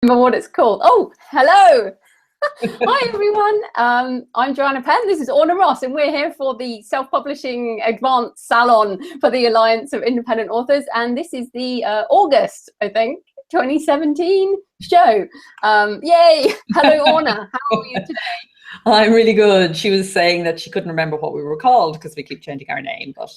Remember what it's called. Oh, hello. Hi, everyone. I'm Joanna Penn. This is Orna, and we're here for the Self-Publishing Advanced Salon for the Alliance of Independent Authors. And this is the August, I think, 2017 show. Yay. Hello, Orna. How are you today? I'm really good. She was saying that she couldn't remember what we were called because we keep changing our name, but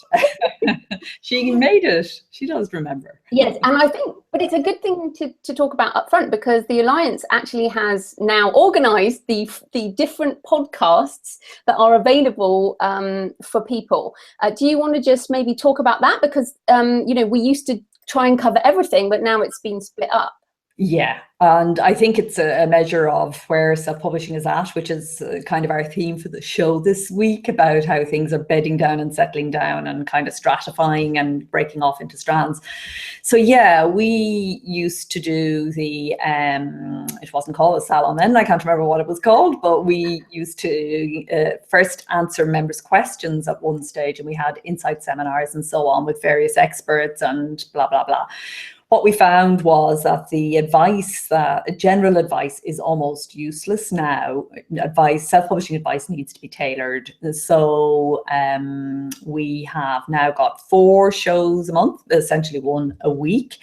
she made it. She does remember. Yes, and I think, but it's a good thing to talk about up front, because the Alliance actually has now organised the different podcasts that are available for people. Do you want to just maybe talk about that? Because, you know, we used to try and cover everything, but now it's been split up. Yeah, and I think it's a measure of where self-publishing is at, which is kind of our theme for the show this week, about how things are bedding down and settling down and kind of stratifying and breaking off into strands. So yeah, we used to do the, it wasn't called a salon then, I can't remember what it was called, but we used to first answer members' questions at one stage, and we had insight seminars and so on with various experts and blah, blah, blah. What we found was that the advice, general advice, is almost useless now. Self-publishing advice needs to be tailored. So we have now got 4 shows a month, essentially 1 a week.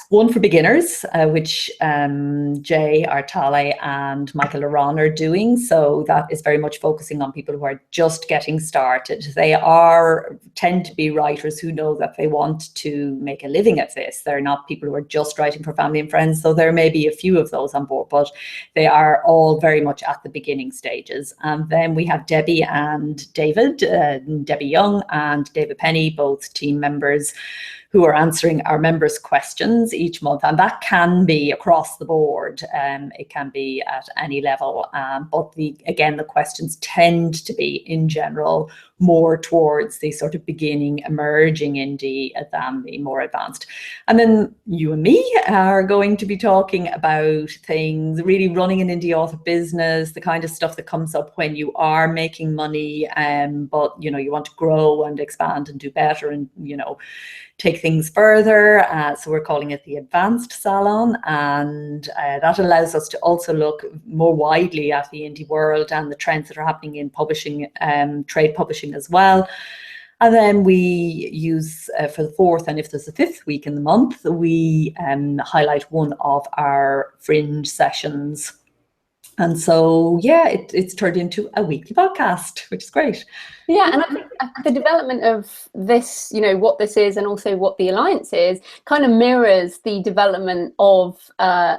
1 for beginners, which Jay Artale and Michael Orna are doing. So that is very much focusing on people who are just getting started. They tend to be writers who know that they want to make a living at this. They're not people who are just writing for family and friends. So there may be a few of those on board, but they are all very much at the beginning stages. And then we have Debbie and David, Debbie Young and David Penny, both team members, who are answering our members' questions each month. And that can be across the board. It can be at any level. But again, the questions tend to be, in general, more towards the sort of beginning, emerging indie than the more advanced. And then you and me are going to be talking about things, really running an indie author business, the kind of stuff that comes up when you are making money, but you know, you want to grow and expand and do better and, you know, take things further. So we're calling it the Advanced Salon, and that allows us to also look more widely at the indie world and the trends that are happening in publishing, trade publishing as well. And then we use for the 4th, and if there's a 5th week in the month, we highlight one of our fringe sessions. And so, yeah, it's turned into a weekly podcast, which is great. Yeah, and I think the development of this, you know, what this is and also what the Alliance is, kind of mirrors the development of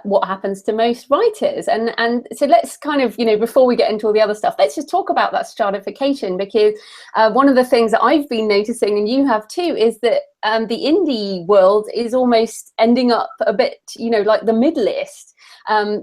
what happens to most writers. And so let's kind of, you know, before we get into all the other stuff, let's just talk about that stratification, because one of the things that I've been noticing, and you have too, is that the indie world is almost ending up a bit, you know, like the mid-list.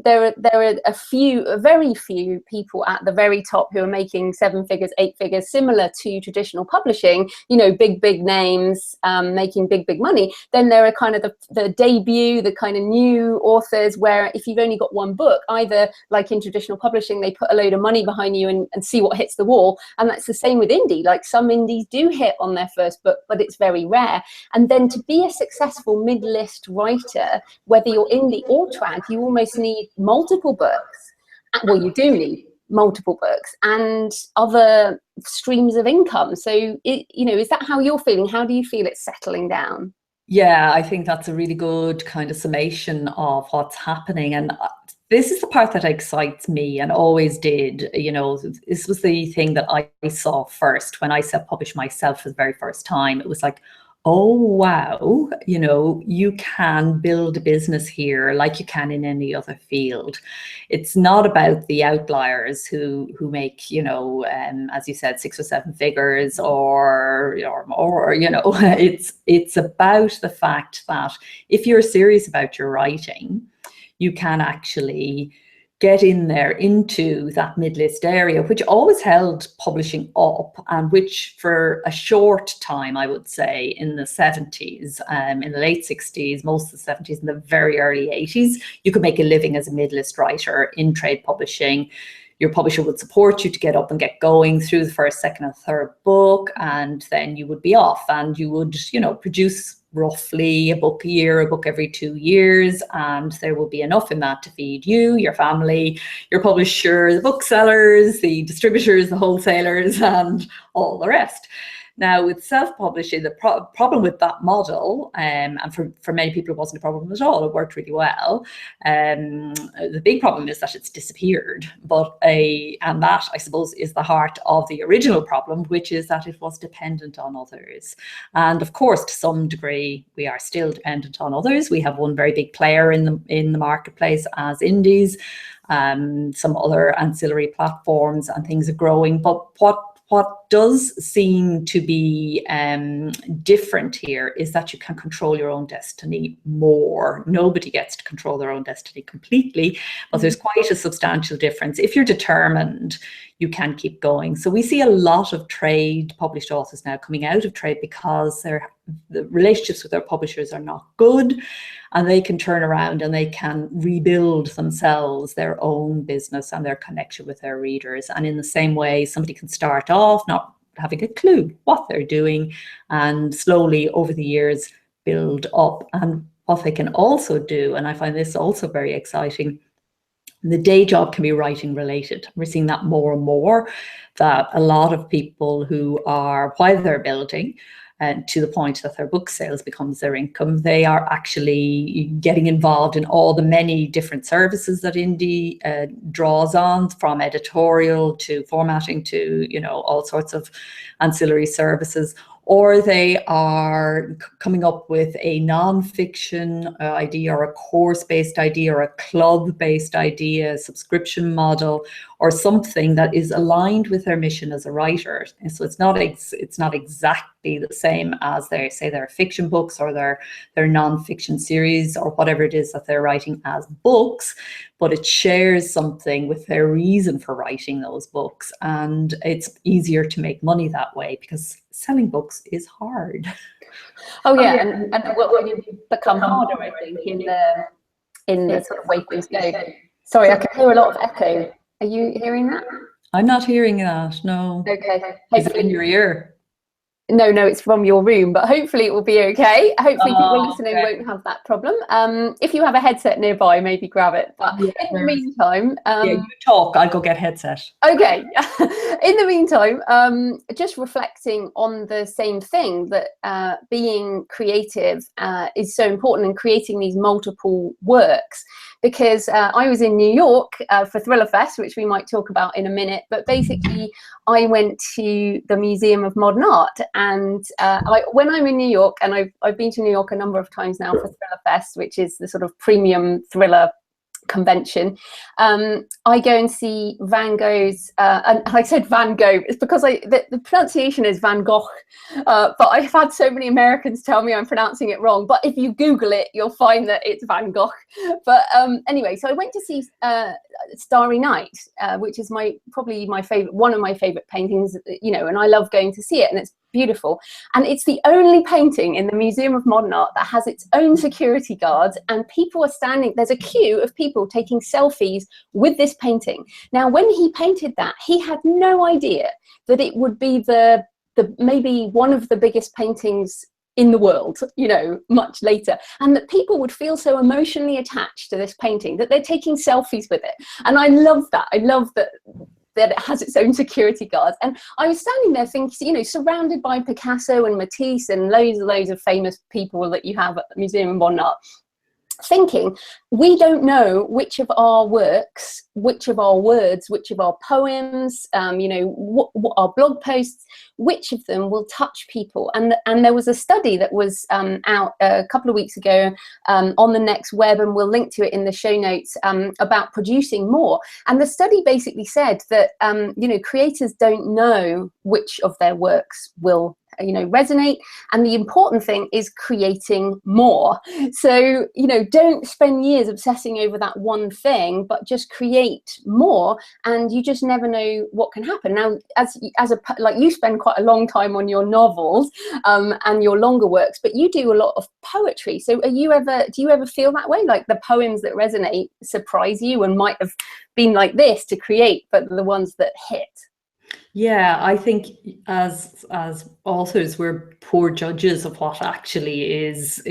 There are very few people at the very top who are making 7 figures, 8 figures, similar to traditional publishing, you know, big names making big money. Then there are kind of the debut, the kind of new authors, where if you've only got 1 book, either like in traditional publishing, they put a load of money behind you and see what hits the wall. And that's the same with indie. Like, some indies do hit on their first book, but it's very rare. And then to be a successful mid-list writer, whether you're indie or trad, you almost need multiple books. Well, you do need multiple books and other streams of income. So, you know, is that how you're feeling? How do you feel it's settling down? Yeah, I think that's a really good kind of summation of what's happening. And this is the part that excites me and always did. You know, this was the thing that I saw first when I self-published myself for the very first time. It was like, oh, wow, you know, you can build a business here like you can in any other field. It's not about the outliers who make, you know, as you said, 6 or 7 figures or you know, it's about the fact that if you're serious about your writing, you can actually get in there into that mid-list area, which always held publishing up, and which for a short time, I would say, in the 70s, in the late 60s, most of the 70s, and the very early 80s, you could make a living as a mid-list writer in trade publishing. Your publisher would support you to get up and get going through the first, second, and third book, and then you would be off, and you would, you know, produce roughly a book a year, a book every 2 years, and there will be enough in that to feed you, your family, your publisher, the booksellers, the distributors, the wholesalers, and all the rest. Now, with self-publishing, the problem with that model, and for many people it wasn't a problem at all, it worked really well. The big problem is that it's disappeared, and that, I suppose, is the heart of the original problem, which is that it was dependent on others. And of course, to some degree, we are still dependent on others. We have one very big player in the marketplace as indies, some other ancillary platforms, and things are growing. But what does seem to be different here is that you can control your own destiny more. Nobody gets to control their own destiny completely, but there's quite a substantial difference. If you're determined, you can keep going. So we see a lot of trade published authors now coming out of trade because the relationships with their publishers are not good, and they can turn around and they can rebuild themselves, their own business and their connection with their readers. And in the same way, somebody can start off not having a clue what they're doing, and slowly over the years build up. And what they can also do, and I find this also very exciting, the day job can be writing related. We're seeing that more and more, that a lot of people who are, while they're building, to the point that their book sales becomes their income, they are actually getting involved in all the many different services that indie draws on, from editorial to formatting to, all sorts of ancillary services. Or they are coming up with a non-fiction idea, or a course-based idea, or a club-based idea, a subscription model, or something that is aligned with their mission as a writer. And so it's not exactly the same as their fiction books or their non-fiction series or whatever it is that they're writing as books, but it shares something with their reason for writing those books. And it's easier to make money that way, because selling books is hard. Oh yeah, and what will become harder, I think, in the sort of way things go. Sorry, I can hear a lot of echo. Are you hearing that? I'm not hearing that, no. Okay. Is it in your ear? No, it's from your room, but hopefully it will be okay. Hopefully people listening won't have that problem. If you have a headset nearby, maybe grab it. But in the meantime... you talk, I'll go get a headset. Okay. In the meantime, just reflecting on the same thing, that being creative is so important, and creating these multiple works. Because I was in New York for Thriller Fest, which we might talk about in a minute, but basically I went to the Museum of Modern Art, and when I'm in New York, and I've been to New York a number of times now for Thriller Fest, which is the sort of premium thriller convention, I go and see Van Gogh's, and I said Van Gogh, it's because the pronunciation is Van Gogh, but I've had so many Americans tell me I'm pronouncing it wrong, but if you Google it, you'll find that it's Van Gogh. But anyway, so I went to see Starry Night, which is probably my favorite, one of my favorite paintings, and I love going to see it, and it's beautiful. And it's the only painting in the Museum of Modern Art that has its own security guards, and people are standing, there's a queue of people taking selfies with this painting. Now, when he painted that, he had no idea that it would be the maybe one of the biggest paintings in the world, much later, and that people would feel so emotionally attached to this painting that they're taking selfies with it. And I love that. I love that it has its own security guards. And I was standing there thinking, surrounded by Picasso and Matisse and loads of famous people that you have at the Museum of Modern Art, thinking, we don't know which of our works, which of our words, which of our poems, what our blog posts, which of them will touch people. And there was a study that was out a couple of weeks ago on the Next Web, and we'll link to it in the show notes, about producing more. And the study basically said that creators don't know which of their works will resonate, and the important thing is creating more. So don't spend years obsessing over that one thing, but just create more, and you just never know what can happen. Now, as you spend quite a long time on your novels and your longer works, but you do a lot of poetry. So do you ever feel that way, like the poems that resonate surprise you and might have been like this to create, but the ones that hit? Yeah, I think as authors, we're poor judges of what actually is,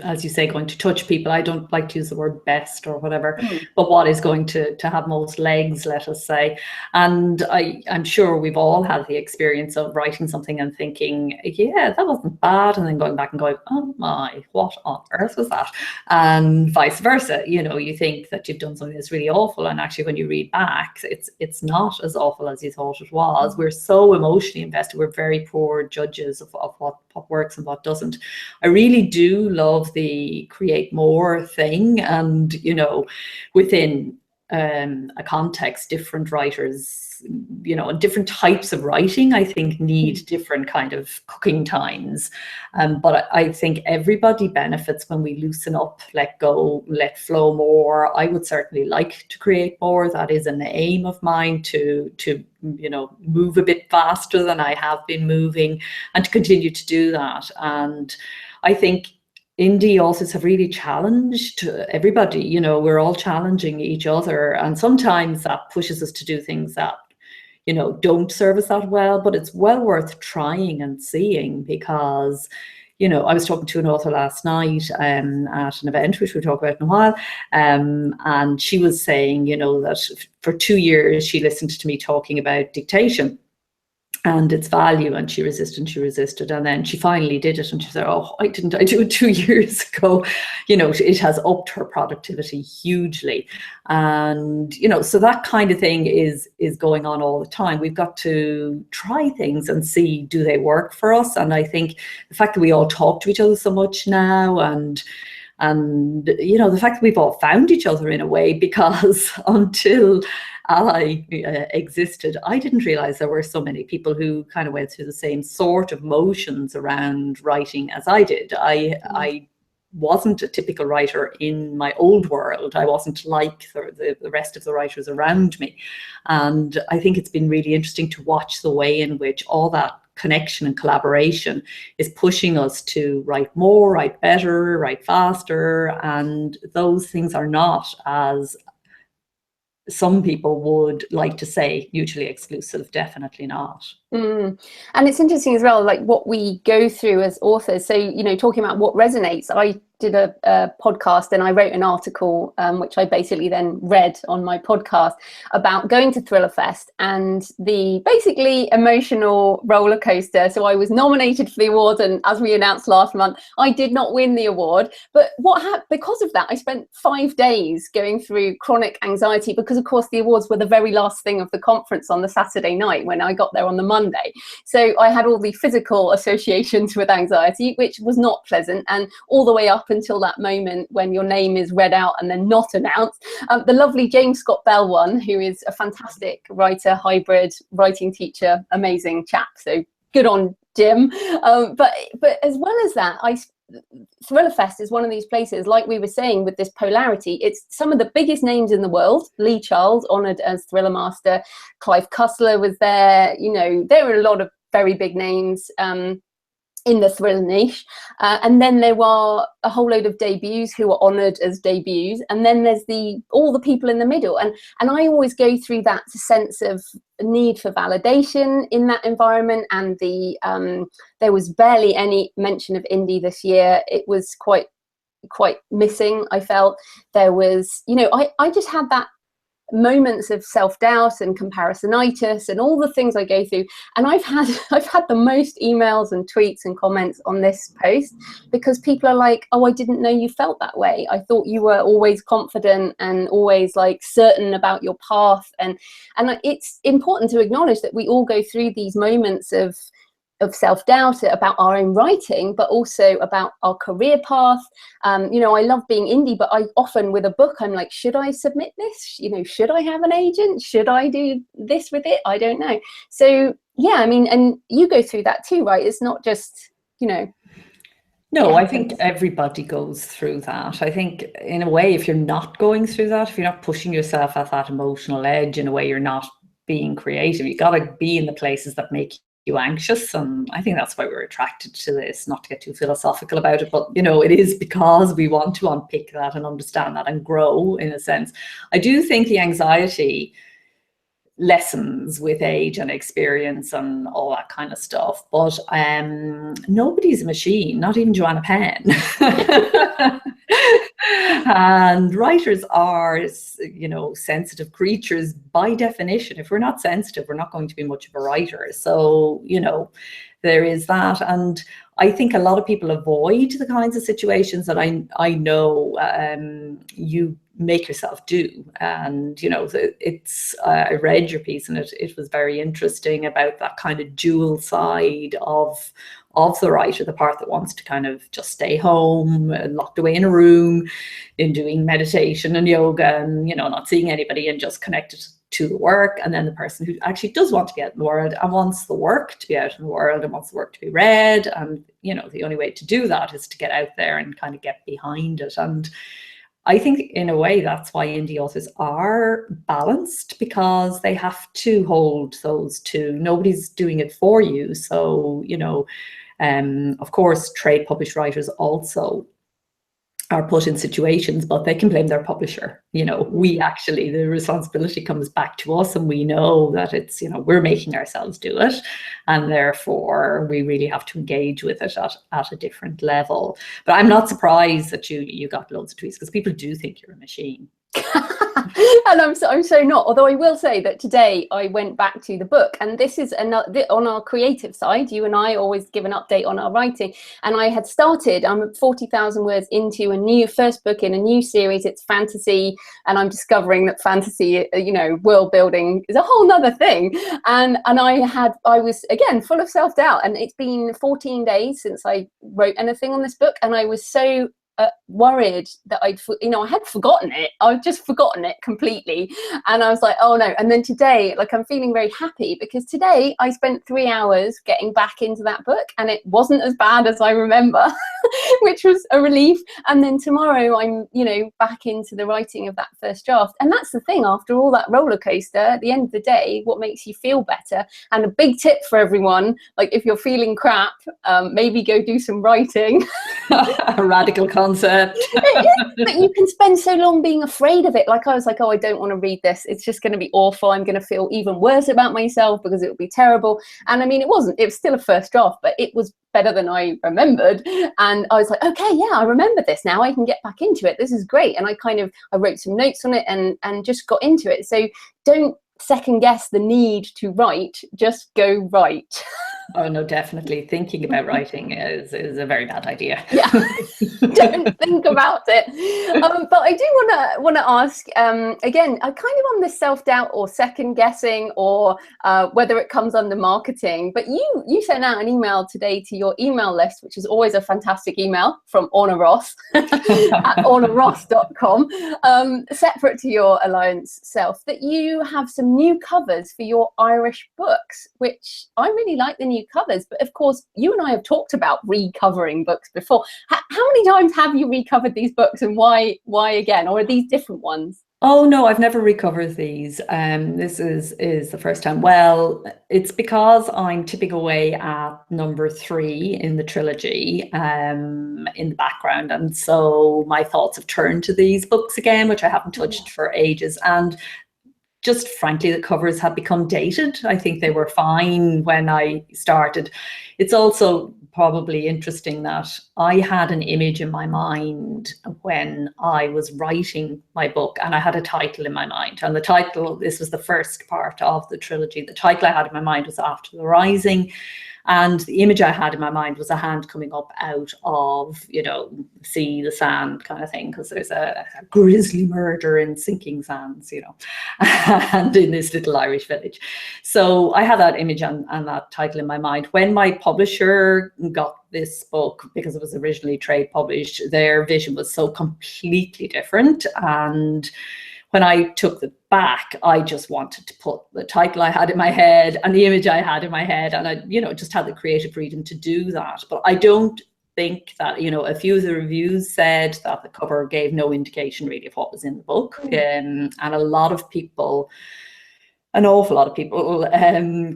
as you say, going to touch people. I don't like to use the word best or whatever, but what is going to have most legs, let us say. And I'm sure we've all had the experience of writing something and thinking, yeah, that wasn't bad, and then going back and going, oh my, what on earth was that? And vice versa. You know, you think that you've done something that's really awful, and actually when you read back, it's not as awful as you thought it was. We're so emotionally invested. We're very poor judges of what works and what doesn't. I really do love the create more thing, and you know, within a context, different writers, you know, different types of writing, I think, need different kind of cooking times. But I think everybody benefits when we loosen up, let go, let flow more. I would certainly like to create more. That is an aim of mine, to you know, move a bit faster than I have been moving, and to continue to do that. And I think indie authors have really challenged everybody. You know, we're all challenging each other, and sometimes that pushes us to do things that, you know, don't serve us that well, but it's well worth trying and seeing, because, you know, I was talking to an author last night at an event, which we'll talk about in a while, and she was saying, you know, that for 2 years she listened to me talking about dictation and its value, and she resisted, and then she finally did it, and she said, oh, why didn't I do it 2 years ago? You know, it has upped her productivity hugely. And you know, so that kind of thing is going on all the time. We've got to try things and see, do they work for us? And I think the fact that we all talk to each other so much now, and you know, the fact that we've all found each other in a way, because until I existed, I didn't realize there were so many people who kind of went through the same sort of motions around writing as I did. I wasn't a typical writer in my old world. I wasn't like the rest of the writers around me. And I think it's been really interesting to watch the way in which all that connection and collaboration is pushing us to write more, write better, write faster. And those things are not, as some people would like to say, mutually exclusive. Definitely not. And it's interesting as well, like what we go through as authors. So, you know, talking about what resonates, I did a podcast and I wrote an article, which I basically then read on my podcast, about going to Thriller Fest and the basically emotional roller coaster. So I was nominated for the award, and as we announced last month, I did not win the award. But what happened because of that, I spent 5 days going through chronic anxiety, because of course the awards were the very last thing of the conference on the Saturday night when I got there on the Monday. So I had all the physical associations with anxiety, which was not pleasant. And all the way up until that moment when your name is read out and then not announced. The lovely James Scott Bell won, who is a fantastic writer, hybrid writing teacher, amazing chap. So good on Jim. But as well as that, Thriller Fest is one of these places, like we were saying, with this polarity. It's some of the biggest names in the world. Lee Charles, honoured as Thriller Master. Clive Cussler was there. You know, there were a lot of very big names in the thriller niche. And then there were a whole load of debuts who were honoured as debuts. And then there's all the people in the middle. And I always go through that sense of need for validation in that environment. And there was barely any mention of indie this year. It was quite missing, I felt. There was, you know, I just had that moments of self-doubt and comparisonitis and all the things I go through, and I've had the most emails and tweets and comments on this post, because people are like, oh, I didn't know you felt that way. I thought you were always confident and always like certain about your path. And it's important to acknowledge that we all go through these moments of self-doubt about our own writing, but also about our career path. You know, I love being indie, but I often, with a book, I'm like, should I submit this? You know, should I have an agent? Should I do this with it? I don't know. So yeah, I mean, and you go through that too, right? It's not just, you know. No, I think everybody goes through that. I think in a way, if you're not going through that, if you're not pushing yourself at that emotional edge, in a way, you're not being creative. You got to be in the places that make you anxious. And I think that's why we're attracted to this, not to get too philosophical about it, but you know, it is because we want to unpick that and understand that and grow, in a sense. I do think the anxiety lessens with age and experience and all that kind of stuff. But nobody's a machine, not even Joanna Penn. And writers are, you know, sensitive creatures by definition. If we're not sensitive, we're not going to be much of a writer. So, you know, there is that. And I think a lot of people avoid the kinds of situations that I know you make yourself do. And, you know, it's I read your piece, and it was very interesting about that kind of dual side of the writer, the part that wants to kind of just stay home, locked away in a room, in doing meditation and yoga, and, you know, not seeing anybody and just connected to the work. And then the person who actually does want to be out in the world and wants the work to be out in the world and wants the work to be read. And, you know, the only way to do that is to get out there and kind of get behind it. And I think in a way that's why indie authors are balanced, because they have to hold those two. Nobody's doing it for you. So, you know, of course, trade published writers also are put in situations, but they can blame their publisher. You know, we actually, the responsibility comes back to us, and we know that it's, you know, we're making ourselves do it, and therefore we really have to engage with it at a different level. But I'm not surprised that you got loads of tweets, because people do think you're a machine. And I'm so not. Although I will say that today I went back to the book, and this is another on our creative side. You and I always give an update on our writing, and I had started. I'm 40,000 words into a new first book in a new series. It's fantasy, and I'm discovering that fantasy, you know, world building is a whole nother thing. And I was again full of self-doubt, and it's been 14 days since I wrote anything on this book, and I was so worried that I had forgotten it. I've just forgotten it completely, and I was like, oh no. And then today, like, I'm feeling very happy, because today I spent 3 hours getting back into that book, and it wasn't as bad as I remember, which was a relief. And then tomorrow I'm, you know, back into the writing of that first draft. And that's the thing, after all that roller coaster, at the end of the day, what makes you feel better? And a big tip for everyone, like, if you're feeling crap, maybe go do some writing. A radical concept. But you can spend so long being afraid of it. Like, I was like, oh, I don't want to read this. It's just going to be awful. I'm going to feel even worse about myself because it will be terrible. And I mean, it wasn't. It was still a first draft, but it was better than I remembered. And I was like, okay, yeah, I remember this now. I can get back into it. This is great. And I wrote some notes on it and just got into it. So don't second guess the need to write. Just go write. Oh no, definitely. Thinking about writing is a very bad idea. Yeah, don't think about it. But I do want to ask again, kind of on this self-doubt or second guessing, or whether it comes under marketing. But you sent out an email today to your email list, which is always a fantastic email, from Orna Ross at ornaross.com, separate to your Alliance Self, that you have some new covers for your Irish books, which I really like the new covers. But of course, you and I have talked about recovering books before. How many times have you recovered these books, and why again? Or are these different ones? Oh no, I've never recovered these. This is the first time. Well, it's because I'm tipping away at number 3 in the trilogy in the background, and so my thoughts have turned to these books again, which I haven't touched for ages. And just frankly, the covers have become dated. I think they were fine when I started. It's also probably interesting that I had an image in my mind when I was writing my book, and I had a title in my mind. And the title, this was the first part of the trilogy, the title I had in my mind was After the Rising. And the image I had in my mind was a hand coming up out of, you know, sea, the sand kind of thing, because there's a grisly murder in sinking sands, you know, and in this little Irish village. So I had that image and that title in my mind. When my publisher got this book, because it was originally trade published, their vision was so completely different. And when I took it back, I just wanted to put the title I had in my head and the image I had in my head, and I, you know, just had the creative freedom to do that. But I don't think that, you know, a few of the reviews said that the cover gave no indication really of what was in the book, and a lot of people an awful lot of people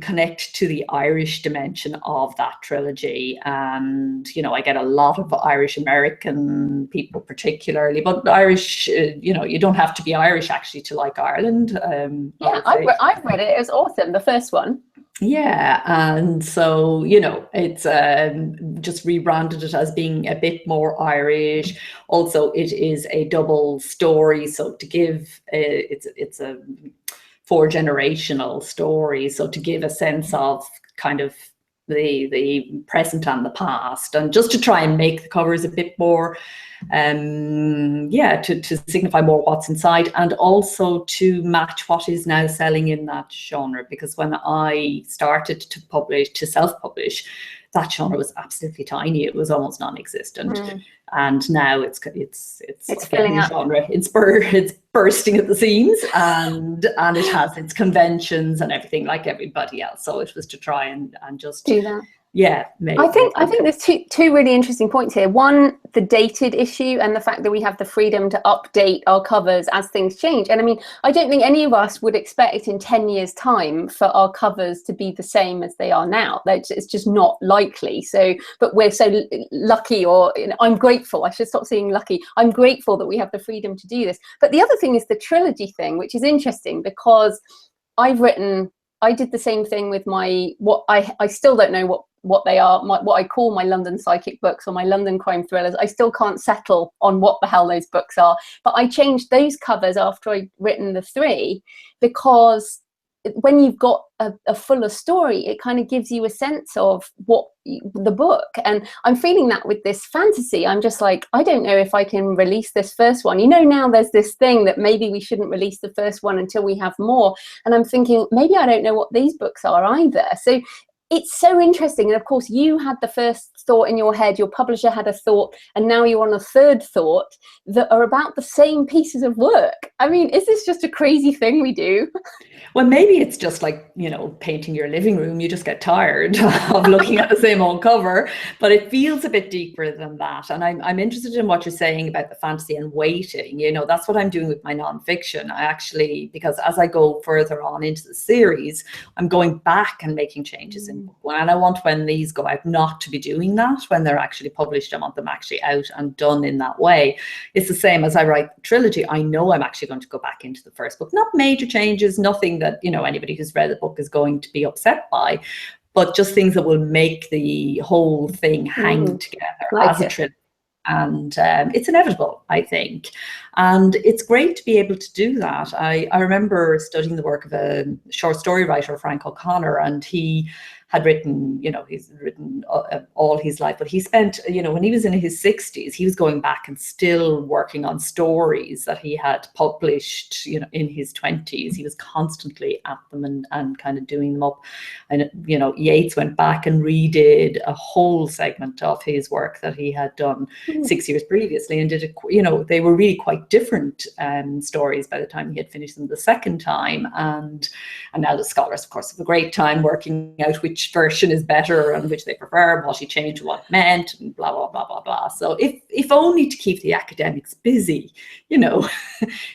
connect to the Irish dimension of that trilogy. And, you know, I get a lot of Irish American people particularly, but Irish, you know, you don't have to be Irish actually to like Ireland. Yeah, I've read it. It was awesome, the first one. Yeah, and so, you know, it's just rebranded it as being a bit more Irish. Also, it is a double story, so to give it's a 4-generational story, so to give a sense of kind of the present and the past, and just to try and make the covers a bit more to signify more what's inside, and also to match what is now selling in that genre. Because when I started to self-publish, that genre was absolutely tiny. It was almost non-existent. And now it's filling up. Genre. It's bursting at the seams, and it has its conventions and everything like everybody else. So it was to try and just do that. Yeah, I think there's two really interesting points here. One, the dated issue and the fact that we have the freedom to update our covers as things change. And I mean, I don't think any of us would expect in 10 years' time for our covers to be the same as they are now. It's just not likely. So, but we're so lucky, or you know, I'm grateful. I should stop saying lucky. I'm grateful that we have the freedom to do this. But the other thing is the trilogy thing, which is interesting because I did the same thing with I still don't know what they are, what I call my London psychic books or my London crime thrillers. I still can't settle on what the hell those books are. But I changed those covers after I'd written the 3, because when you've got a fuller story, it kind of gives you a sense of the book. And I'm feeling that with this fantasy. I'm just like, I don't know if I can release this first one. You know, now there's this thing that maybe we shouldn't release the first one until we have more. And I'm thinking, maybe I don't know what these books are either. So it's so interesting. And of course, you had the first thought in your head, your publisher had a thought, and now you're on a third thought that are about the same pieces of work. I mean, is this just a crazy thing we do? Well, maybe it's just like, you know, painting your living room. You just get tired of looking at the same old cover, but it feels a bit deeper than that. And I'm interested in what you're saying about the fantasy and waiting. You know, that's what I'm doing with my nonfiction. I actually, because as I go further on into the series, I'm going back and making changes in book 1. And I want, when these go out, not to be doing that when they're actually published. I want them actually out and done in that way. It's the same as I write the trilogy. I know I'm actually going to go back into the first book. Not major changes, nothing that, you know, anybody who's read the book is going to be upset by, but just things that will make the whole thing hang together as a trilogy. And it's inevitable, I think. And it's great to be able to do that. I remember studying the work of a short story writer, Frank O'Connor, and he had written, you know, he's written all his life, but he spent, you know, when he was in his 60s, he was going back and still working on stories that he had published, you know, in his 20s. He was constantly at them and kind of doing them up. And, you know, Yeats went back and redid a whole segment of his work that he had done 6 years previously, and did it, you know, they were really quite different stories by the time he had finished them the second time. And now the scholars, of course, have a great time working out which version is better and which they prefer, what he changed, what it meant, and blah, blah, blah, blah, blah. So if only to keep the academics busy, you know,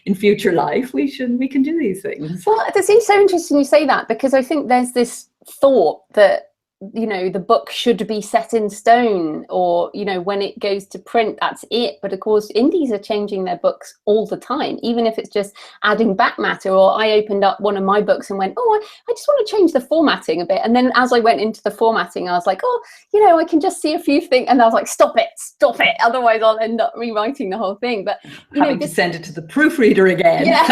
in future life, we can do these things. Well, it seems so interesting you say that, because I think there's this thought that, you know, the book should be set in stone, or, you know, when it goes to print, that's it. But of course, indies are changing their books all the time, even if it's just adding back matter. Or I opened up one of my books and went, oh, I just want to change the formatting a bit. And then as I went into the formatting, I was like, oh, you know, I can just see a few things. And I was like, stop it. Otherwise I'll end up rewriting the whole thing. But you having to send it to the proofreader again. Yeah.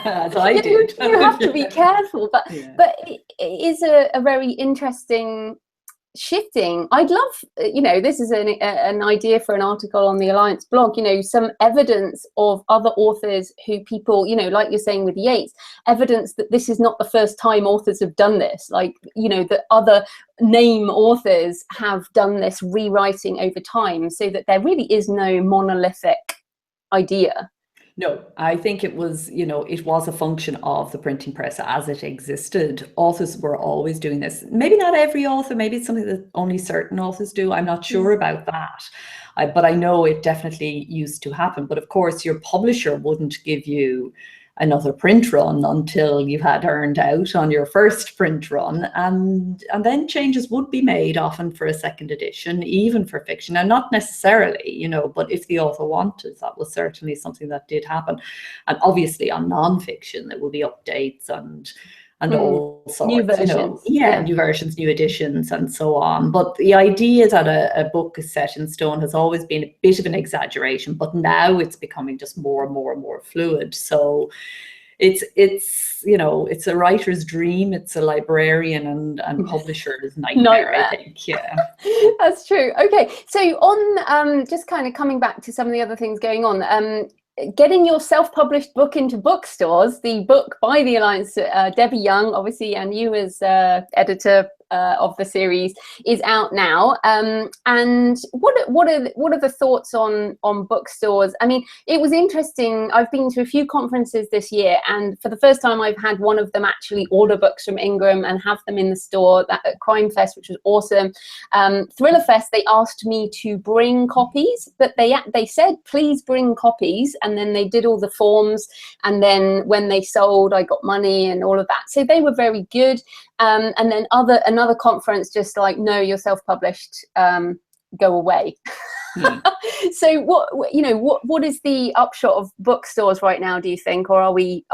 As I did. You have to be careful. But it is a very interesting shifting. I'd love, you know, this is an idea for an article on the Alliance blog, you know, some evidence of other authors who people, you know, like you're saying with Yeats, evidence that this is not the first time authors have done this, like, you know, that other name authors have done this rewriting over time, so that there really is no monolithic idea. No, I think it was, you know, it was a function of the printing press as it existed. Authors were always doing this. Maybe not every author, maybe it's something that only certain authors do. I'm not sure about that. But I know it definitely used to happen. But of course, your publisher wouldn't give you another print run until you had earned out on your first print run, and then changes would be made often for a second edition, even for fiction, and not necessarily, you know, but if the author wanted, that was certainly something that did happen. And obviously on non-fiction there will be updates and all sorts, new versions, you know, new versions, new editions, and so on. But the idea that a book is set in stone has always been a bit of an exaggeration, but now it's becoming just more and more and more fluid. So it's you know, it's a writer's dream, it's a librarian and publisher's nightmare, I think. Yeah. That's true. Okay, so on just kind of coming back to some of the other things going on, getting your self-published book into bookstores, the book by the Alliance, Debbie Young, obviously, and you as editor of the series, is out now. And what are the thoughts on bookstores? I mean, it was interesting. I've been to a few conferences this year, and for the first time, I've had one of them actually order books from Ingram and have them in the store. That at Crime Fest, which was awesome. Thriller Fest, they asked me to bring copies, but they said please bring copies, and then they did all the forms, and then when they sold, I got money and all of that. So they were very good. And then another conference just like, no, you're self-published, go away. So what is the upshot of bookstores right now, do you think, or are we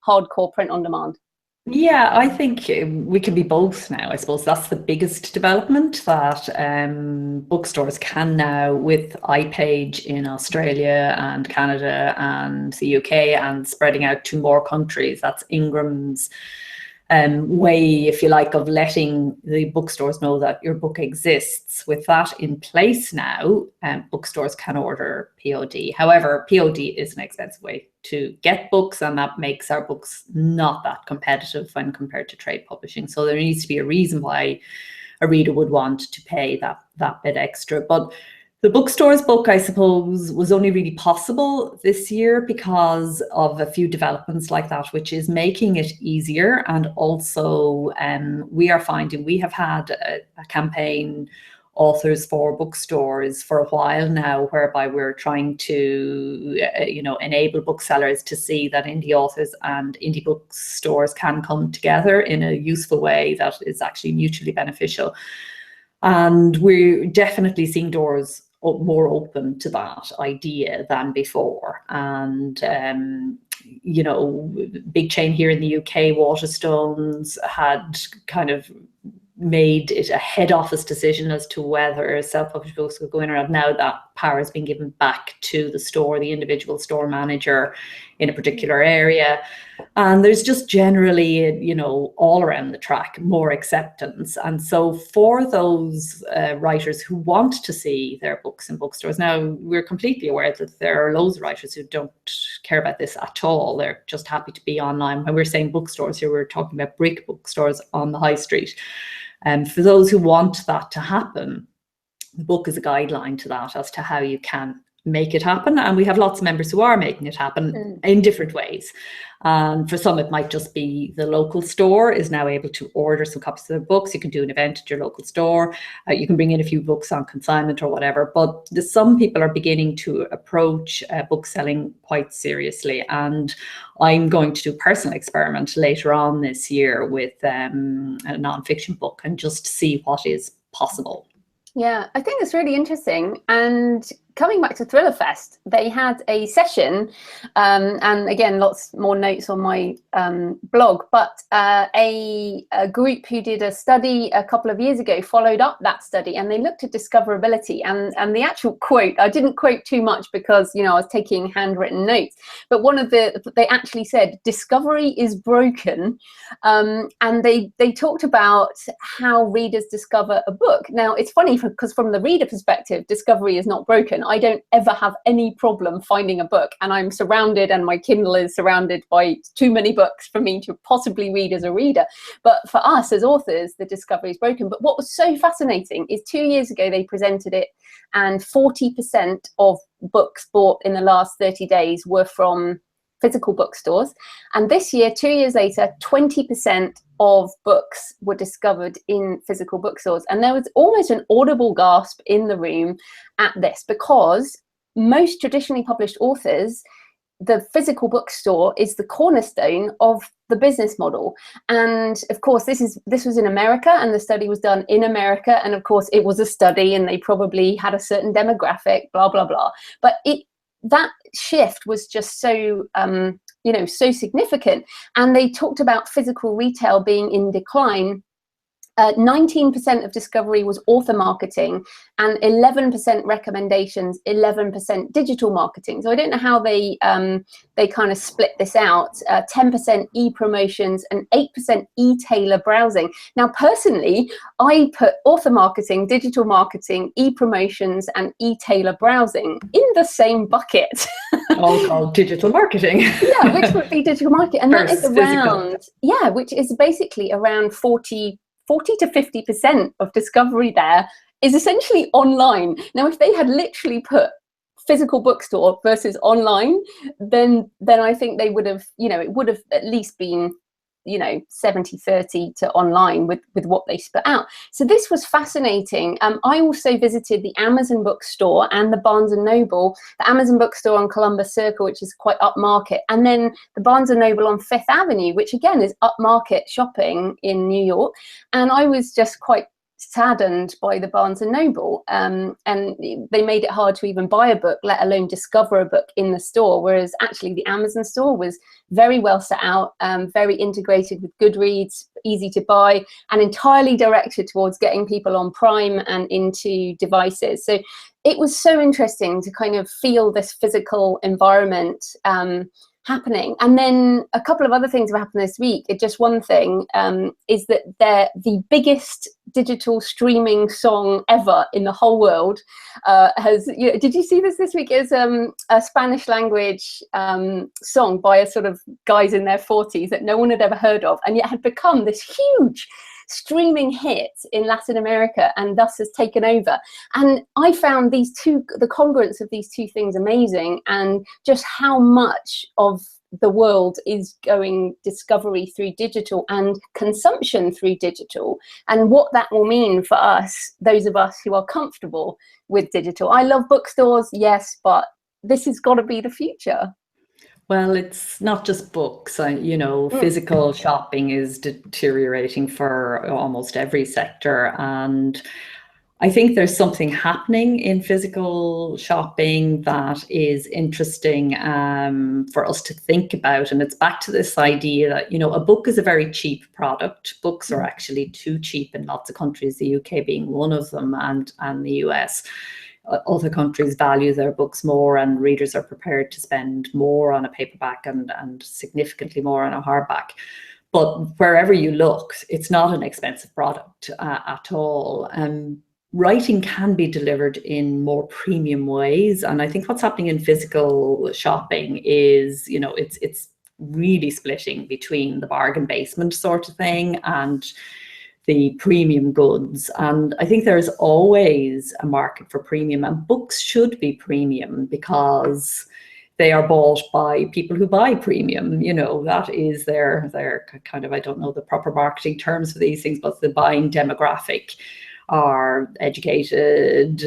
hardcore print on demand? Yeah, I think we can be both now. I suppose that's the biggest development, that bookstores can now, with iPage in Australia and Canada and the UK and spreading out to more countries. That's Ingram's way, if you like, of letting the bookstores know that your book exists. With that in place now, bookstores can order POD. However, POD is an expensive way to get books, and that makes our books not that competitive when compared to trade publishing. So there needs to be a reason why a reader would want to pay that bit extra. But the bookstore's book, I suppose, was only really possible this year because of a few developments like that, which is making it easier. And also we are finding, we have had a campaign, Authors for Bookstores, for a while now, whereby we're trying to enable booksellers to see that indie authors and indie bookstores can come together in a useful way that is actually mutually beneficial. And we're definitely seeing doors more open to that idea than before. And big chain here in the UK, Waterstones, had kind of made it a head office decision as to whether self-published books would go in or out. Now that power has been given back to the store, the individual store manager in a particular area. And there's just generally, all around the track, more acceptance. And so for those writers who want to see their books in bookstores, now we're completely aware that there are loads of writers who don't care about this at all. They're just happy to be online. When we're saying bookstores here, we're talking about brick bookstores on the high street. And for those who want that to happen, the book is a guideline to that as to how you can make it happen. And we have lots of members who are making it happen in different ways. For some, it might just be the local store is now able to order some copies of their books. You can do an event at your local store. You can bring in a few books on consignment or whatever. But some people are beginning to approach book selling quite seriously. And I'm going to do a personal experiment later on this year with a non-fiction book and just see what is possible. Yeah, I think it's really interesting. And coming back to Thriller Fest, they had a session, and again, lots more notes on my blog, but a group who did a study a couple of years ago followed up that study, and they looked at discoverability. And the actual quote, I didn't quote too much because, I was taking handwritten notes, but they actually said, discovery is broken. And they talked about how readers discover a book. Now, it's funny because from the reader perspective, discovery is not broken. I don't ever have any problem finding a book, and I'm surrounded, and my Kindle is surrounded by too many books for me to possibly read as a reader. But for us as authors, the discovery is broken. But what was so fascinating is 2 years ago they presented it, and 40% of books bought in the last 30 days were from physical bookstores. And this year, 2 years later, 20% of books were discovered in physical bookstores. And there was almost an audible gasp in the room at this, because most traditionally published authors, the physical bookstore is the cornerstone of the business model. And of course, this was in America, and the study was done in America. And of course, it was a study, and they probably had a certain demographic, blah, blah, blah. But that shift was just so, so significant. And they talked about physical retail being in decline. 19% of discovery was author marketing, and 11% recommendations, 11% digital marketing. So I don't know how they kind of split this out. 10% e-promotions and 8% e-tailer browsing. Now, personally, I put author marketing, digital marketing, e-promotions, and e-tailer browsing in the same bucket. All called digital marketing. Yeah, which would be digital marketing, and that is around which is basically around 40 to 50% of discovery there is essentially online. Now, if they had literally put physical bookstore versus online, then I think they would have, it would have at least been, 70-30 to online with what they split out. So this was fascinating. I also visited the Amazon bookstore and the Barnes and Noble, the Amazon bookstore on Columbus Circle, which is quite upmarket, and then the Barnes and Noble on Fifth Avenue, which again is upmarket shopping in New York. And I was just quite saddened by the Barnes and Noble, and they made it hard to even buy a book, let alone discover a book in the store, whereas actually the Amazon store was very well set out, very integrated with Goodreads, easy to buy, and entirely directed towards getting people on Prime and into devices. So it was so interesting to kind of feel this physical environment happening. And then a couple of other things have happened this week. Just one thing is that the biggest digital streaming song ever in the whole world has, did you see this week? Is a Spanish language song by a sort of guys in their 40s that no one had ever heard of, and yet had become this huge streaming hit in Latin America, and thus has taken over. And I found the congruence of these two things amazing, and just how much of the world is going discovery through digital and consumption through digital, and what that will mean for us, those of us who are comfortable with digital. I love bookstores, yes, but this has got to be the future. Well, it's not just books. Physical shopping is deteriorating for almost every sector. And I think there's something happening in physical shopping that is interesting for us to think about. And it's back to this idea that, a book is a very cheap product. Books are actually too cheap in lots of countries, the UK being one of them, and the US. Other countries value their books more, and readers are prepared to spend more on a paperback and significantly more on a hardback. But wherever you look, it's not an expensive product at all. Writing can be delivered in more premium ways. And I think what's happening in physical shopping is, it's really splitting between the bargain basement sort of thing and the premium goods. And I think there's always a market for premium, and books should be premium because they are bought by people who buy premium. That is their kind of, I don't know the proper marketing terms for these things, but the buying demographic are educated,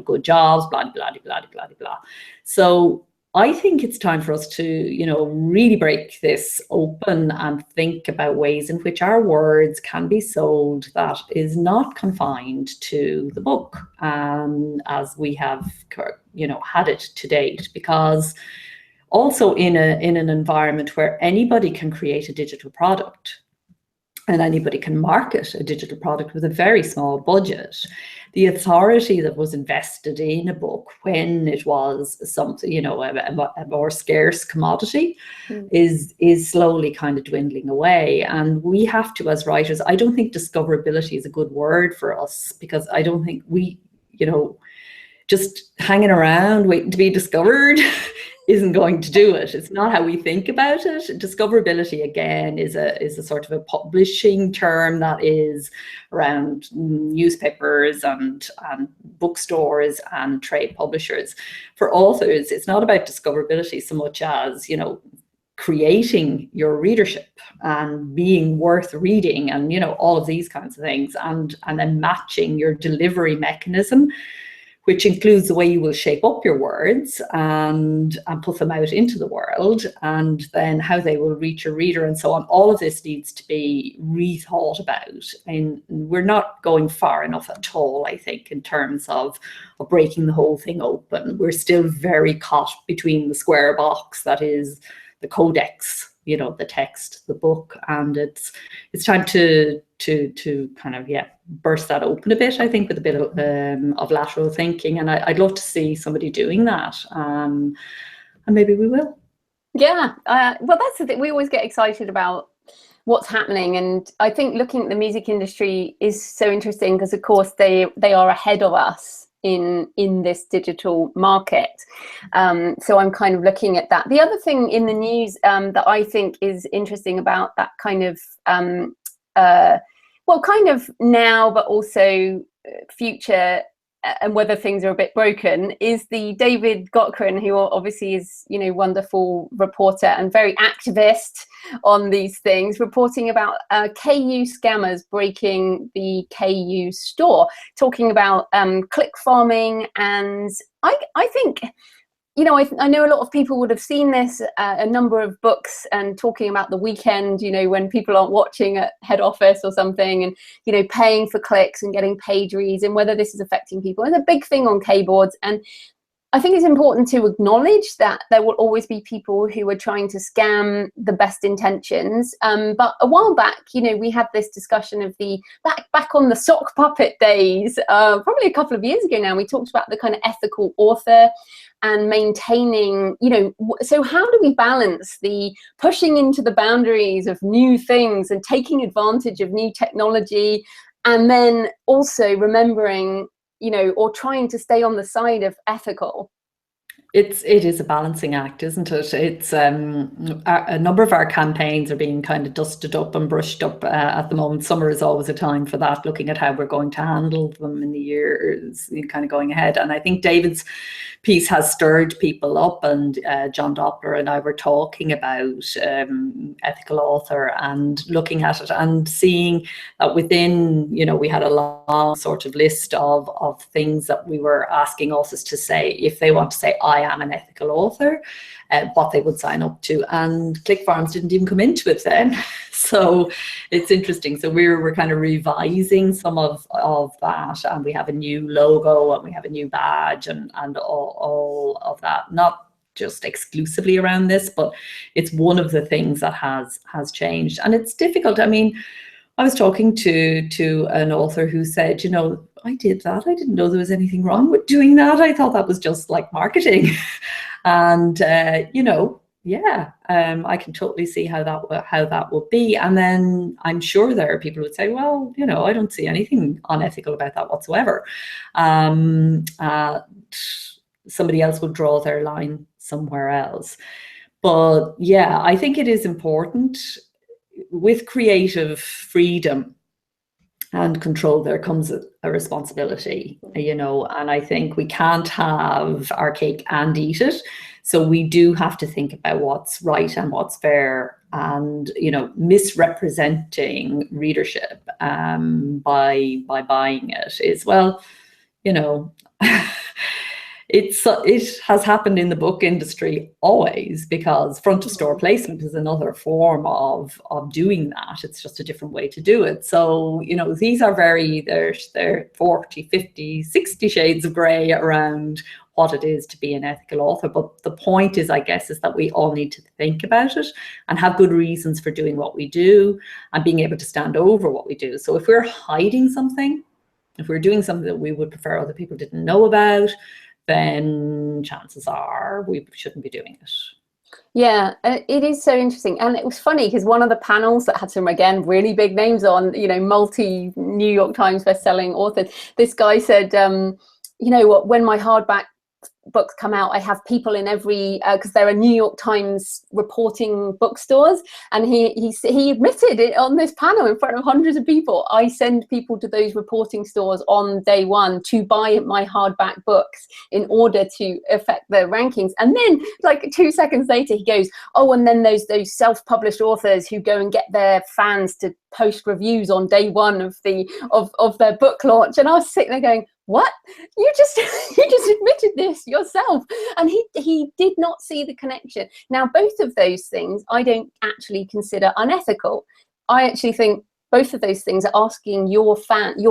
good jobs, blah, blah, blah, blah, blah, blah. So I think it's time for us to, really break this open and think about ways in which our words can be sold that is not confined to the book, as we have, had it to date. Because also in an environment where anybody can create a digital product and anybody can market a digital product with a very small budget, the authority that was invested in a book when it was something, a more scarce commodity is slowly kind of dwindling away. And we have to, as writers, I don't think discoverability is a good word for us, because I don't think we, just hanging around waiting to be discovered isn't going to do it. It's not how we think about it. Discoverability, again, is a sort of a publishing term that is around newspapers and bookstores and trade publishers. For authors, it's not about discoverability so much as, creating your readership and being worth reading, and all of these kinds of things, and then matching your delivery mechanism which includes the way you will shape up your words and put them out into the world, and then how they will reach a reader and so on. All of this needs to be rethought about. And we're not going far enough at all, I think, in terms of breaking the whole thing open. We're still very caught between the square box that is the codex, you know, the text, the book, and it's time to kind of burst that open a bit, I think, with a bit of lateral thinking. And I'd love to see somebody doing that, and maybe we will. Yeah, well, that's the thing. We always get excited about what's happening, and I think looking at the music industry is so interesting because, of course, they are ahead of us in this digital market. So I'm kind of looking at that. The other thing in the news that I think is interesting about that kind of well, kind of now, but also future, and whether things are a bit broken, is the David Gochran, who obviously is, you know, wonderful reporter and very activist on these things, reporting about KU scammers breaking the KU store, talking about click farming. And I think, you know, I know a lot of people would have seen this, a number of books, and talking about the weekend, you know, when people aren't watching at head office or something, and, you know, paying for clicks and getting page reads, and whether this is affecting people. It's a big thing on keyboards. And I think it's important to acknowledge that there will always be people who are trying to scam the best intentions. But a while back, you know, we had this discussion of the back on the sock puppet days, probably a couple of years ago now. We talked about the kind of ethical author and maintaining, you know, so how do we balance the pushing into the boundaries of new things and taking advantage of new technology, and then also remembering, you know, or trying to stay on the side of ethical? It is a balancing act, isn't it? It's a number of our campaigns are being kind of dusted up and brushed up at the moment. Summer is always a time for that, looking at how we're going to handle them in the years kind of going ahead. And I think David's piece has stirred people up, and John Doppler and I were talking about ethical author and looking at it and seeing that within, you know, we had a long sort of list of things that we were asking authors to say if they want to say, I am an ethical author, what they would sign up to. And click farms didn't even come into it then. So it's interesting. So we're kind of revising some of that, and we have a new logo and we have a new badge and all of that. Not just exclusively around this, but it's one of the things that has changed. And it's difficult. I mean, I was talking to an author who said, you know, I did that. I didn't know there was anything wrong with doing that. I thought that was just like marketing. And, you know, I can totally see how that would be. And then I'm sure there are people who would say, well, you know, I don't see anything unethical about that whatsoever. Somebody else will draw their line somewhere else. But yeah, I think it is important. With creative freedom and control, there comes a responsibility, you know, and I think we can't have our cake and eat it. So we do have to think about what's right and what's fair, and, you know, misrepresenting readership by buying it is, well, you know, it has happened in the book industry always, because front of store placement is another form of doing that. It's just a different way to do it. So, you know, these are they're 40, 50, 60 shades of grey around what it is to be an ethical author. But the point is, I guess, is that we all need to think about it and have good reasons for doing what we do and being able to stand over what we do. So if we're hiding something, if we're doing something that we would prefer other people didn't know about, then chances are we shouldn't be doing it. Yeah, it is so interesting. And it was funny because one of the panels that had some, again, really big names on, you know, multi New York Times bestselling authors, this guy said, you know what, when my hardback books come out, I have people in every, because there are New York Times reporting bookstores, and he admitted it on this panel in front of hundreds of people. I send people to those reporting stores on day one to buy my hardback books in order to affect the rankings. And then, like 2 seconds later, he goes, oh, and then those self-published authors who go and get their fans to post reviews on day one of their book launch. And I was sitting there going, what? You just you just admitted this yourself. And he did not see the connection. Now, both of those things I don't actually consider unethical. I actually think both of those things are asking your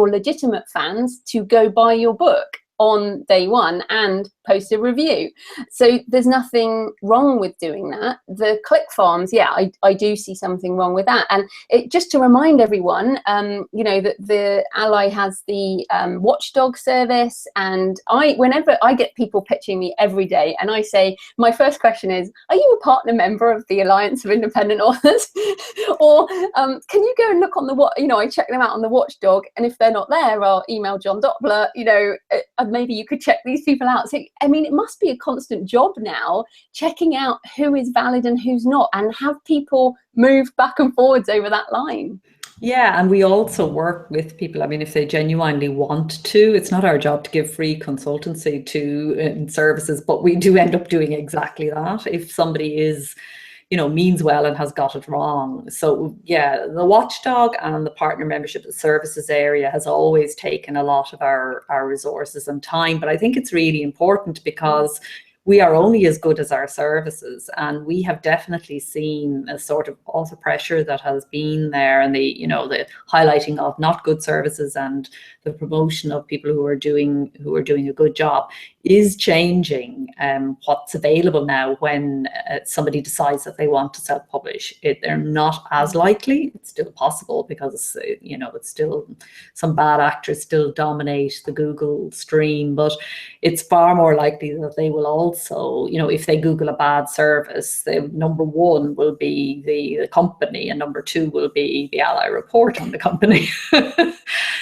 legitimate fans to go buy your book on day one and post a review. So there's nothing wrong with doing that. The click farms, yeah, I do see something wrong with that. And just to remind everyone, that the Ally has the watchdog service, and whenever I get people pitching me every day, and I say, my first question is, are you a partner member of the Alliance of Independent Authors? Or can you go and look on I check them out on the watchdog, and if they're not there, I'll email John Doppler, maybe you could check these people out. So, I mean, it must be a constant job now, checking out who is valid and who's not, and have people move back and forwards over that line. Yeah, and we also work with people. I mean, if they genuinely want to, it's not our job to give free consultancy to services, but we do end up doing exactly that if somebody is, means well and has got it wrong. So yeah, the watchdog and the partner membership services area has always taken a lot of our resources and time, but I think it's really important because we are only as good as our services, and we have definitely seen a sort of author pressure that has been there, and the highlighting of not good services and the promotion of people who are doing a good job is changing what's available now when somebody decides that they want to self-publish. They're not as likely. It's still possible because it's still, some bad actors still dominate the Google stream, but it's far more likely that they will also, if they Google a bad service, number one will be the company, and number two will be the Ally report on the company.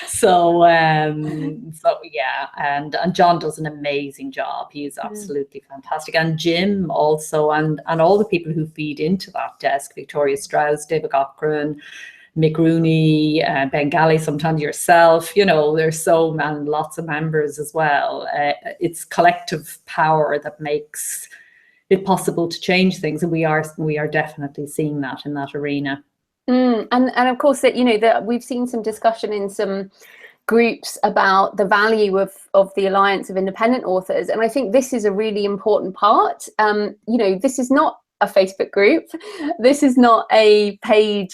So yeah, and John does an amazing job. He is absolutely fantastic, and Jim also, and all the people who feed into that desk: Victoria Strauss, David Cochran, Mick Rooney, Bengali, sometimes yourself. There's lots of members as well. It's collective power that makes it possible to change things, and we are definitely seeing that in that arena. And of course that we've seen some discussion in some groups about the value of the Alliance of Independent Authors, and I think this is a really important part. This is not a Facebook group, this is not a paid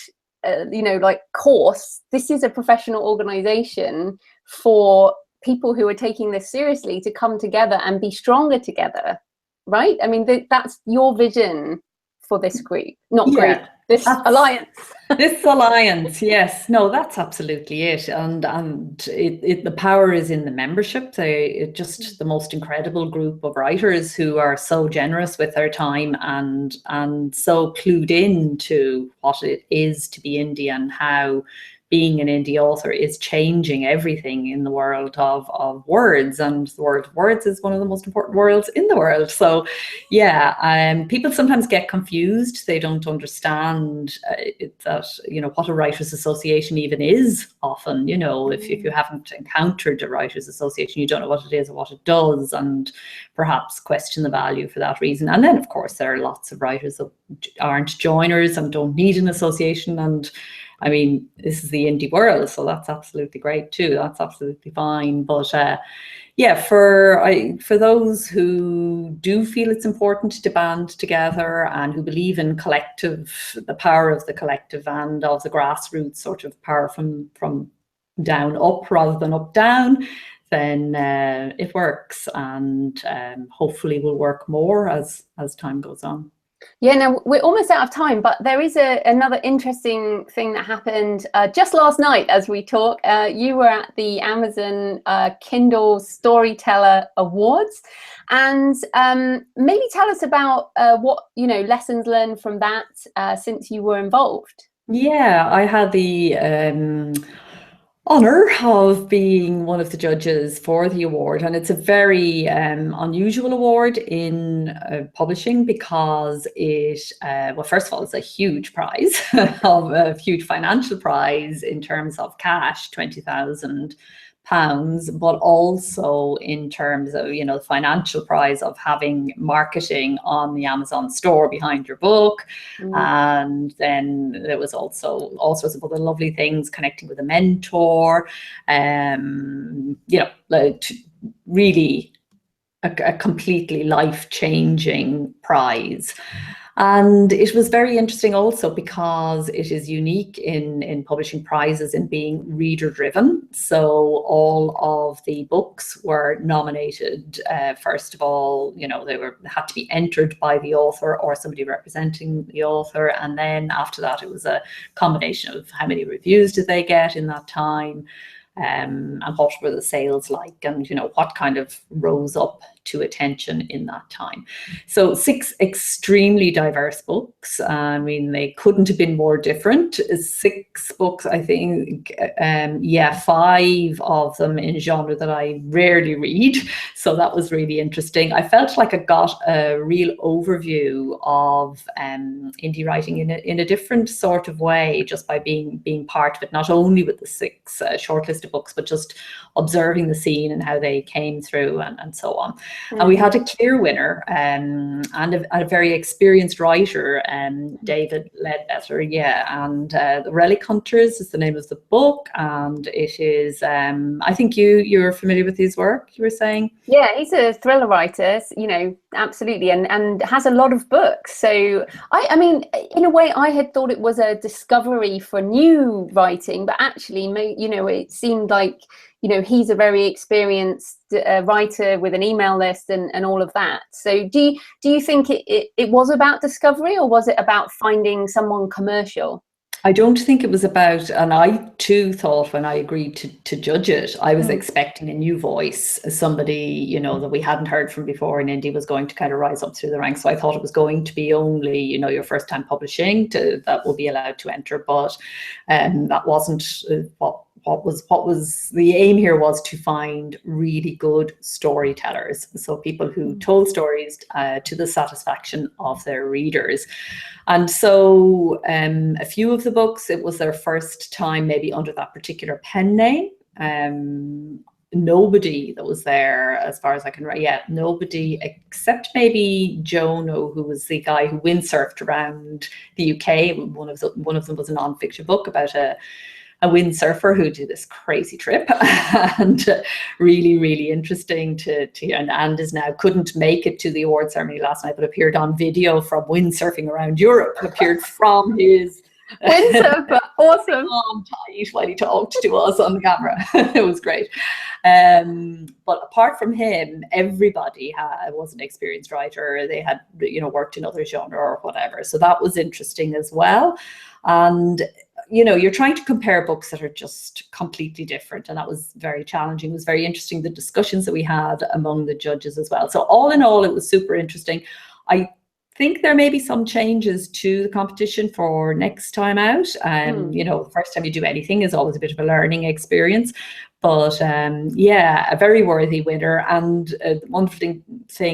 course. This is a professional organization for people who are taking this seriously to come together and be stronger together, right? I mean, that's your vision for this group, this alliance. This alliance, yes. No, that's absolutely it. And the power is in the membership. They're just the most incredible group of writers who are so generous with their time and so clued in to what it is to be indie and how being an indie author is changing everything in the world of words, and the world of words is one of the most important worlds in the world. So yeah, people sometimes get confused. They don't understand what a writers association even is often. If you haven't encountered a writers association, you don't know what it is or what it does, and perhaps question the value for that reason. And then of course there are lots of writers that aren't joiners and don't need an association, and I mean, this is the indie world, so that's absolutely great too. That's absolutely fine. But yeah, for those who do feel it's important to band together and who believe in the power of the collective and of the grassroots sort of power from down up rather than up down, then it works, and hopefully will work more as time goes on. Yeah, now we're almost out of time, but there is another interesting thing that happened just last night as we talk. You were at the Amazon Kindle Storyteller Awards, and maybe tell us about what lessons learned from that since you were involved. Yeah, I had the honor of being one of the judges for the award, and it's a very unusual award in publishing because it well, first of all, it's a huge prize of a huge financial prize in terms of cash, £20,000, but also in terms of, you know, the financial prize of having marketing on the Amazon store behind your book. And then there was also all sorts of other lovely things, connecting with a mentor, you know, like really a completely life-changing prize. And it was very interesting also because it is unique in publishing prizes in being reader driven. So all of the books were nominated. First of all, you know, they had to be entered by the author or somebody representing the author. And then after that, it was a combination of how many reviews did they get in that time, and what were the sales like, and, you know, what kind of rose up to attention in that time. So 6 extremely diverse books. I mean, they couldn't have been more different. 6 books, I think, 5 of them in genre that I rarely read. So that was really interesting. I felt like I got a real overview of indie writing in a different sort of way, just by being part of it, not only with the 6 shortlisted books, but just observing the scene and how they came through and so on. And we had a clear winner, and a very experienced writer, David Ledbetter, and The Relic Hunters is the name of the book, and it is, I think you're familiar with his work, you were saying? Yeah, he's a thriller writer, you know, absolutely, and has a lot of books. So I mean, in a way, I had thought it was a discovery for new writing, but actually, you know, it seemed like, you know, he's a very experienced writer with an email list and all of that. So do you think it was about discovery, or was it about finding someone commercial? I don't think it was about, and I too thought when I agreed to judge it, I was expecting a new voice, somebody, you know, that we hadn't heard from before in indie was going to kind of rise up through the ranks. So I thought it was going to be only, you know, your first time publishing that will be allowed to enter, but that wasn't what was the aim here, was to find really good storytellers. So people who told stories to the satisfaction of their readers. And so a few of the books, it was their first time maybe under that particular pen name. Nobody that was there, as far as I can write, nobody except maybe Jono, who was the guy who windsurfed around the UK. One of them was a non-fiction book about a windsurfer who did this crazy trip, and really, really interesting to and is now couldn't make it to the award ceremony last night, but appeared on video from windsurfing around Europe, appeared from his windsurfer, awesome, tight while he talked to us on the camera. It was great. But apart from him, everybody was an experienced writer. They had, you know, worked in other genre or whatever. So that was interesting as well. And you know, you're trying to compare books that are just completely different, and that was very challenging. It was very interesting, the discussions that we had among the judges as well. So all in all, it was super interesting. I think there may be some changes to the competition for next time out. You know, the first time you do anything is always a bit of a learning experience. But a very worthy winner. And one thing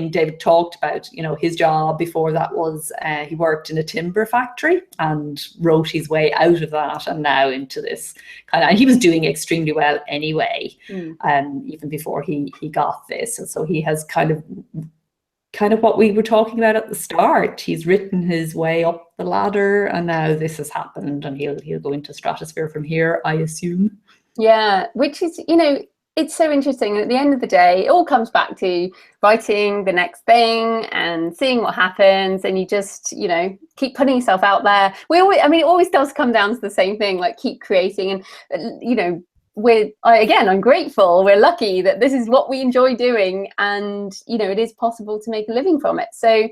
David talked about, you know, his job before that was he worked in a timber factory and wrote his way out of that and now into this kind of, and he was doing extremely well anyway, even before he got this. And so he has kind of what we were talking about at the start. He's written his way up the ladder, and now this has happened, and he'll go into stratosphere from here, I assume. Yeah, which is, you know, it's so interesting. At the end of the day, it all comes back to writing the next thing and seeing what happens, and you just, you know, keep putting yourself out there. It always does come down to the same thing, like keep creating. And you know, I'm grateful, we're lucky that this is what we enjoy doing, and you know, it is possible to make a living from it. So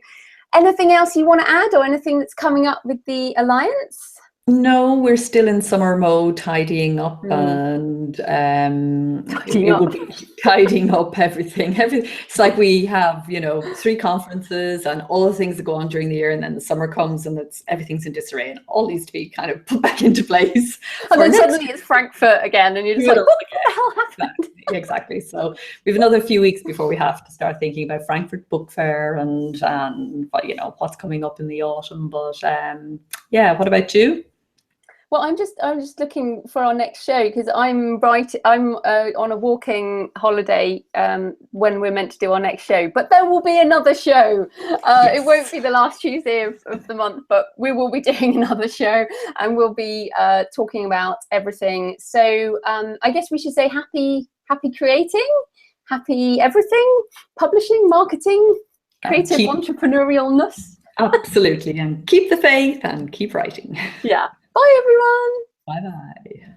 anything else you want to add, or anything that's coming up with the Alliance? No, we're still in summer mode, tidying up and tidying up everything. It's like we have, you know, 3 conferences and all the things that go on during the year, and then the summer comes and everything's in disarray and all needs to be kind of put back into place. And then suddenly it's Frankfurt again, and you're just like, what the hell happened? Exactly. So we have another few weeks before we have to start thinking about Frankfurt Book Fair and you know, what's coming up in the autumn. But what about you? Well, I'm just looking for our next show, because I'm on a walking holiday when we're meant to do our next show. But there will be another show. Yes. It won't be the last Tuesday of the month, but we will be doing another show, and we'll be talking about everything. So I guess we should say happy creating, happy everything, publishing, marketing, creative entrepreneurialness. Absolutely, and keep the faith and keep writing. Yeah. Bye, everyone. Bye bye.